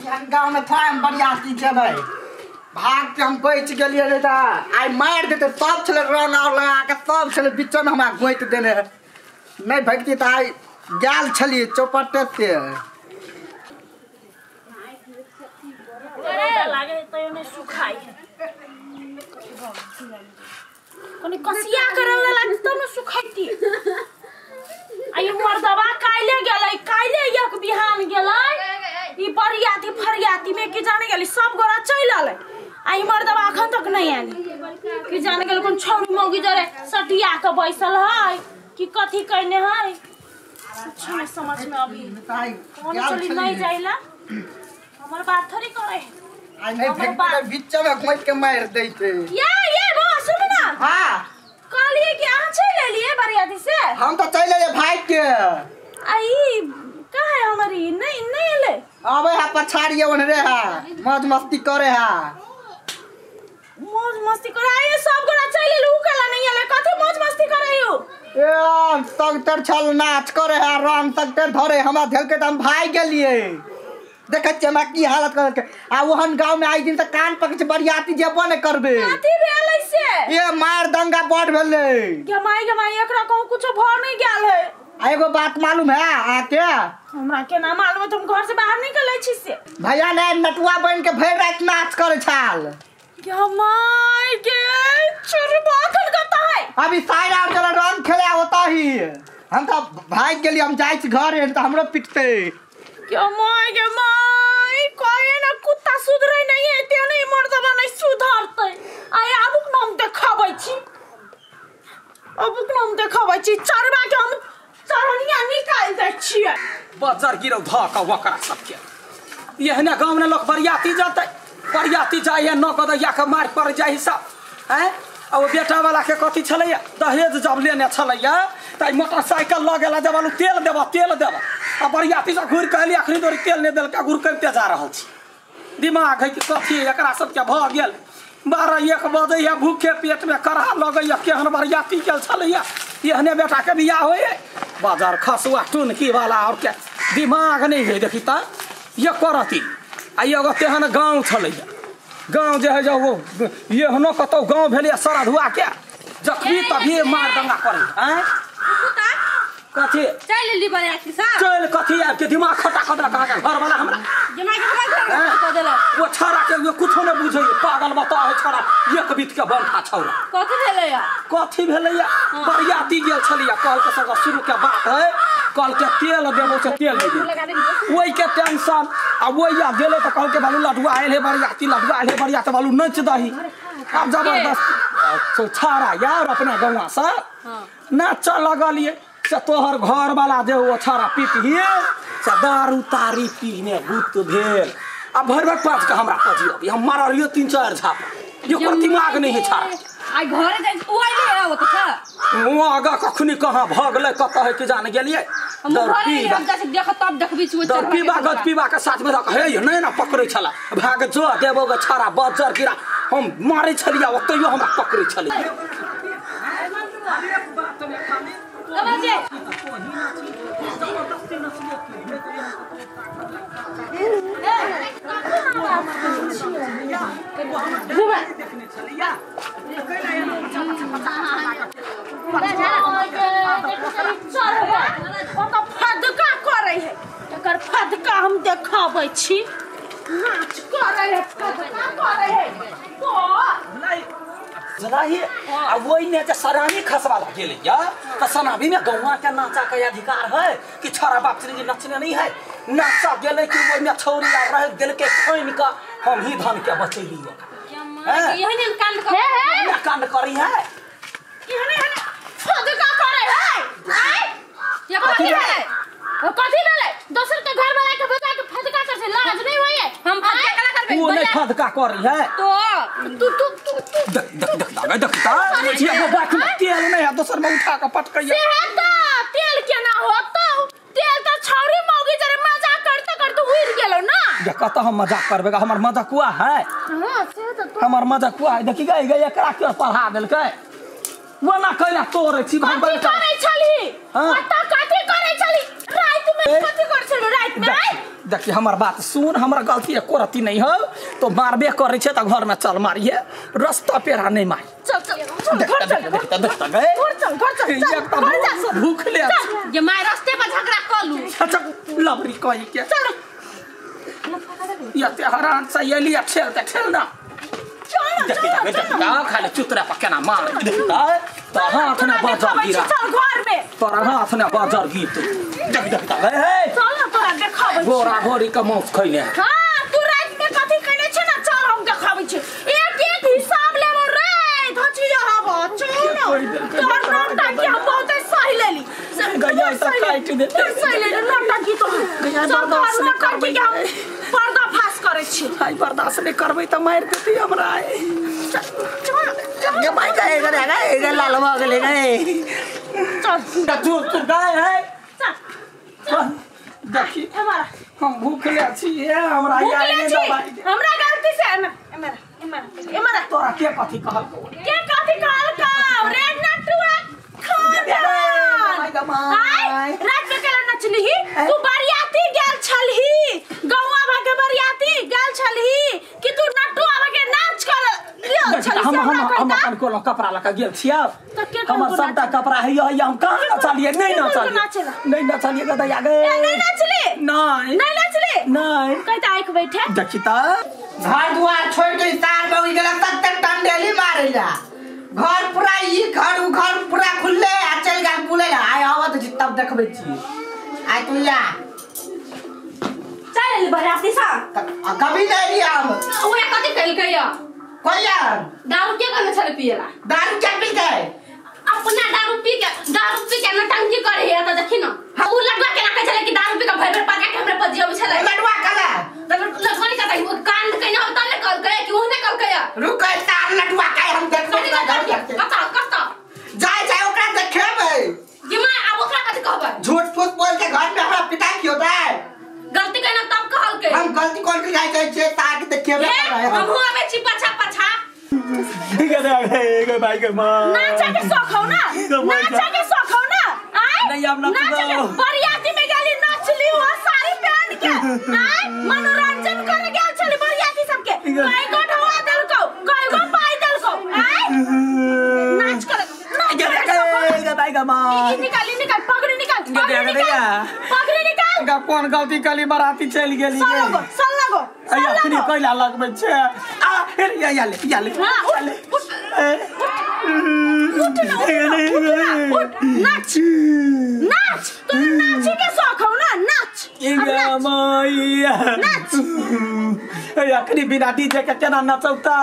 गाँव में था हम बरियाती जेबै भाग के हम बच गेलिए रे ता आई मार देते सब छले रन और लगा के सब छले बीच में हमरा गोइत देने नहीं भगती त आई गाल छली चौपटे पे अरे लागे त यो ने सुखाई कोनी कसिया करल लाग त न सुखाइती आई मर्दवा काइले एक बिहान गेलै ई बरियाती फरियाती में की जाने गेली सब गोरा चल आले आई मर्दवा अखन तक नहीं आली की जाने गेल कोन छौरी मौगी जरे सटिया के बैसल है कि कथी कहने है कुछ नहीं समझ में अभी कौन चली नहीं जाइला हमर बात थोड़ी करे आई नहीं भगती बीच में गोइत के मार देते ये वो सुन ना हां कहलिए कि आ चल लिए बरियाती से हम तो चल ले भाई के आई कहाँ है हमारी नहीं ले अबे हा पछाड़िए ओन रे हा मौज मस्ती करे हा मौज मस्ती करे आए सब गोरा चले लू कला नहीं आले कथे मौज मस्ती करे हो ए तगतर छल नाच करे हा रंग तगतर धरे हमरा धेल के हम भाई गेलिए देखै छ हमरा की हालत कर के आ ओहन गांव में आई दिन त कान पकछ बरियाती जेबो न करबे कथी भेलै से ए मार दंगा बड़ भेलै गमाई एकरा कहू कुछ भ नहीं गेल है एगो बात मालूम है आके हमरा के ना मालूम है तुम घर से बाहर निकलै छी से भैया ने नटुआ बन के भर रात नाच करे छाल गमाई के चुरबाखन कहता है अभी साइड आउट चला रंग खेले होता ही हम तो भाग गेली हम जाई छी घर त हमरो पिटते गमाई कोई ना कुत्ता सुधरै नहीं है ते नहीं मर्दवा नहीं सुधरतै आय आबुक नाम देखाबै छी चरबा के हम चरनिया निकाल दै छियै बजर गिरौ धका वकरा सबके एहने गांव में लोग बरियाती जाते बरियाती जाइए न कदैया के मार पड़ जाई सब हैं अब बेटा वाला के कथी छलैया दहेज जब लेने छलैया त मोटरसाइकिल ल गेला जब आलू तेल देबा आ बरियाती से घुर कहली अखनी तोरी तेल ने देलका घुर करते जा रहल छी दिमाग है कि कथी एकरा सबके भ गेल 12-1 बजे या भूखे पेट में करहा लगैया केहन बरियाती गेल छलैया एहने बेटा के बियाह होए बाजार खसुआ टुनकी वाला और के दिमाग नहीं है देखी त ये करती आ एगो तेहन गांव छलैया गांव जे है जो वो ये हनो कतो गांव भेले सरा धुआ के जखनी तभी मार दंगा करे हैं कथी चल ली बरियाती सा चल कथी आब के दिमाग खटा खटा कहा घर वाला हमरा दिमाग खटा देला वो छौरा के कुछो न बुझै पागल बता है छौरा एक बीत के बनता छौरा कथी भेलैया बरियाती गेल छलिया कल के संग शुरू के बात है कल के तेल देबो से तेल दे ओई के टेंशन आ ओइया गेले त कल के बालू लडुआ आइल है बरियाती बालू नच दही अब जबरदस्त छौरा यार अपना गौवा से नाच लगलिए से तोहर घर वाला जे वो छौरा पीपिए से दारू तारी पीने गुत भेल अब भर पाँच के हमरा पजियो हम मारियो 3-4 झाप ये को दिमाग नहीं है छौरा आई घरे जाई ओइ ले आओ त छ वो आगा कखनी कहां भगले कत है कि जान गेलिए हम घरे हम जा देख तब देखबी छु दर पीबा के साथ में रख हे नहीं ना पकड़े छला भाग जो देबो ग छौरा बजर गिरा हम मारे छलिया ओतइयो हमरा पकड़े छलिया अबे फदका करे है एकर फदका हम देखाबै छी नाच करे है फदका करे है तो नहीं जरा ही अब वही ने जे सरानी खसवा गेले या त सनाबी में गौवा के नाचा के अधिकार है कि छोरा बाप जी नचने नहीं है नाचा गेले कि वो में छौरी आ रह दिल के खोइन का हम ही धन के बचैली यही कांड करी है यही फदका करे है आई ये कथी भेलै दोसर के घर वाला के बता के फदका कर से लाज नहीं होई है हम फदका कला करबे वो नहीं फदका करी है तो तू देखता ये वो बात तेल नहीं है दोसर में उठा के पटकैया से तो तेल के ना होतो तेल तो छौरी मौगी जरे मजाक करते उड़ गेलो ना देखा तो हम मजाक करबे हमर मजाकुआ है हां से तो हमर मजाकुआ है देखी गई एकरा के पढ़ा देलकै वो ना कहला तोरे छी भाग करे छली कथी करे छली रात में कथी कर छलो रात में? देखिए हमर बात सुन, हमरा गलती एको रती नहीं हो तो मारबे करे छे त घर में चल मारिए, रास्ता पेरा नहीं मार। चल घर चल भूख ले ये मैं रास्ते पर झगड़ा कर लूं। अच्छा लबरी कही के चल या ते हरान से ये लिया खेल ना देखिए खाली चुतरा पकेना मार देखता तो हाथ ने बाजार गिरा चल घर में तोरा हाथ ने बाजार गिर देखता हे चल ना तोरा देखाबै गोरा गोरी का मौत खइले। हां तू रात में कथी कने छ ना चल हम देखाबै छ एक एक हिसाब लेबो रे धची हबो चल तोर नोटा के हम बहुत सही लेली गया त काट दे सही ले नोटा की तो गया बर्दाश्त नहीं करबै के हम पर्दा फास करे छी। भाई बर्दाश्त नहीं करबै त मार देती हमरा ये भाई का एगरे लाल भागले गए चल तू गाय है चल देखी हमारा हम भूखले छी हमरा यार ने दवाई हमरा गलती से एमरा तोरा के कथी कहल के कथी कहल का रे नटुआ खान रात में केला नचली तू बरियाती गेल छलही गौवा भागे बरियाती गेल छलही कि तू नटुआ भागे नाच कर लियो छलही हम अपन कोनो कपड़ा लगा गेल छिया हमर सबटा कपड़ा है हम कहां न चलिए नहीं न चलिए गदया गए नहीं नचली नहीं नचली नहीं कहता आइक बैठे देखी त घर दुआर छोड़ के तार बहु गेला तब तक टंडेली मारेला घर पूरा ई घर पूरा खुले आ चल गल पुले आय आवत जी तब देखबै छी आय तू या चल बराती सा कभी नहीं लिया हम ओए कथी कइल कहिया कोई यार दारू के कने छले पियला दारू क्या पी गए अपना दारू पी के नटंकी करे है त देखी न उ लगवा के रखे छले कि दारू पी के भर भर पाके हमरे पजियो छले लडवा कला लगवा नहीं कहता वो कान कहीं होता ले कल के कि ओने कल के रुक तार लडवा के हम देखबै कता जाय ओकरा देखेबै ये मैं अब ओकरा कथी कहबै झूठ फूस बोल के घर में हमरा पिटा क्यों दे गलती कहना तब कहल के हम गलती कोन के जाय छै तार के देखेबै हम आवे छी पछा गदया भाई के मां नाचा के शौक हो ना आय नहीं हम नाचा के बरियाती में गेली नाचली वो सारी पहन के आय मनोरंजन करे गेल छली बरियाती सबके कई गो ढवा देल को कई गो पाई देल को आय नाच कर गदया भाई के मां निकाल पगड़ी निकाल का कौन गलती कली बराती चल गेली सल लगो अया फिर कइला लगबै छे आ या ले हां नाच तो नाची के शौक हो ना नाच मैया नाच अया कनी बिना डीजे के केना नचौता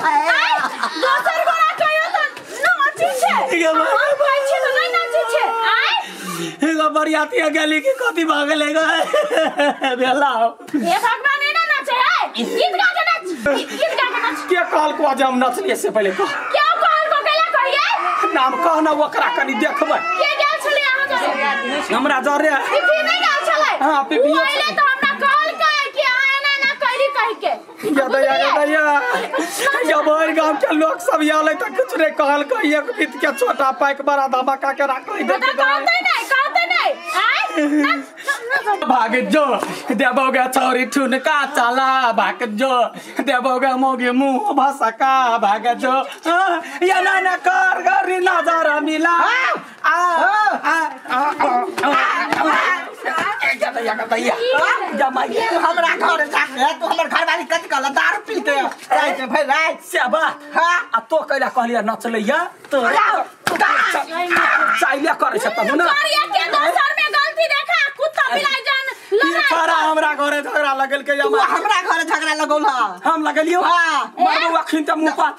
दोसर गोरा कहियो तो नाची छे हम कहै छी तो नहीं नाची छे आय एगो बरियाती गेली कि कथी भागले गए बेला हे भगवान ने नाचे है गीत गा के नाच के कहल को आज हम नचलिए से पहले कह क्या कहल को केला कहिए नाम कहना ओकरा कनी देखबै के गेल छले अहाँ जरे हमरा जरे पिपी नहीं गेल छले हां पिपी पहले तो हमरा कहल कि आना ना करी कह के या भर गांव के लोग सब आले त कुछ रे कहल को एक बीत के छोटा पैक बड़ा धमाका के राखै दे कहते नहीं आय भाग जो देबोगे छोरी ठुनका चला भाग जो देबोगे मोगे मुंह भसका भाग जो या ना कर गरी नजर मिला हमरा घर जाके तू हमर घरवाली कथि कहला दारू पी के रात में भाई रात सेबा हां आ तो कैला कहलिया नचलैया तो चाहिए करे छ त न करिया के दोसर में गलती देखा कुत्ता बिलाई जान ये सारा हमरा घरे झगड़ा लगल के हमरा घरे झगड़ा लगौल हम लगलियो हां मरबो अखिन त मुंह पर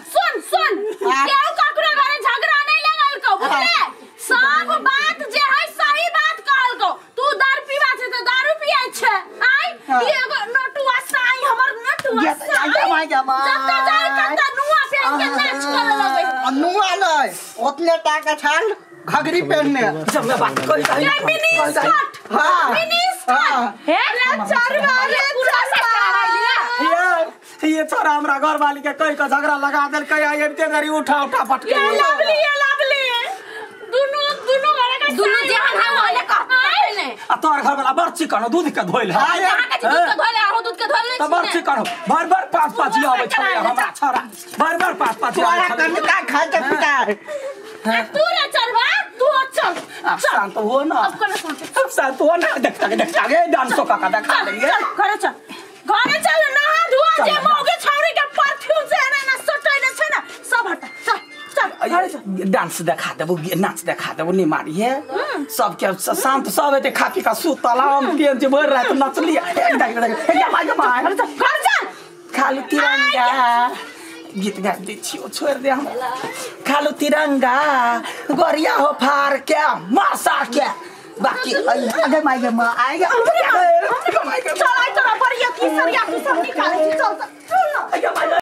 सुन केहू ककरो घरे झगड़ा नहीं लगल को बुझले सब बात जे है सही बात कहल को तू दारू पीवा छे त दारू पियै छे आय एगो नटुआ साई हमर नटुआ साई जत्ता जाय कत्ता नुआ पहन के नाच करे लगै नुआ लय ओतने टाका छाल घगरी पहनने जब मैं बात कहि ये मिनी स्कर्ट हां मिनी स्कर्ट हे रे चरवाले पूरा से ये छोरा हमरा घर वाली के कहि के झगड़ा लगा देल कहि आइते गरी उठा पटके ये लवली दुनु जहान है वाले कहते ने आ तोर घर वाला बड़ चिकन दूध के धोइल है यहाँ के दूध के धोले आहो दूध के धोले तो बड़ चिकन भर भर पाँच पाँच आवे छले हमरा छोरा भर भर पाँच पाँच तोरा आवे कन का खाए के पिता तू रे चलवा तू चल अब शांत हो ना अब शांत हो ना देखता के डांसो का देखा लेंगे घरे चल नहा धुआ जे मौगे छौरी के परफ्यूम से ना सटैले छै ना सब हटा चल घरे चल डांस देखा देबो नाच देखा देबो नहीं मारी है सब के शांत सब एते खा पी का सुतला हम तेज जे भर रात नचली एक माय घर चल खाली तिरंगा गीत गा दी छियो छोड़ दे हम खालू तिरंगा गोरिया हो फार के मासा के बाकी आगे माय मां आएगा चल आई तोरा बढ़िया की सरिया तू सब निकाल चल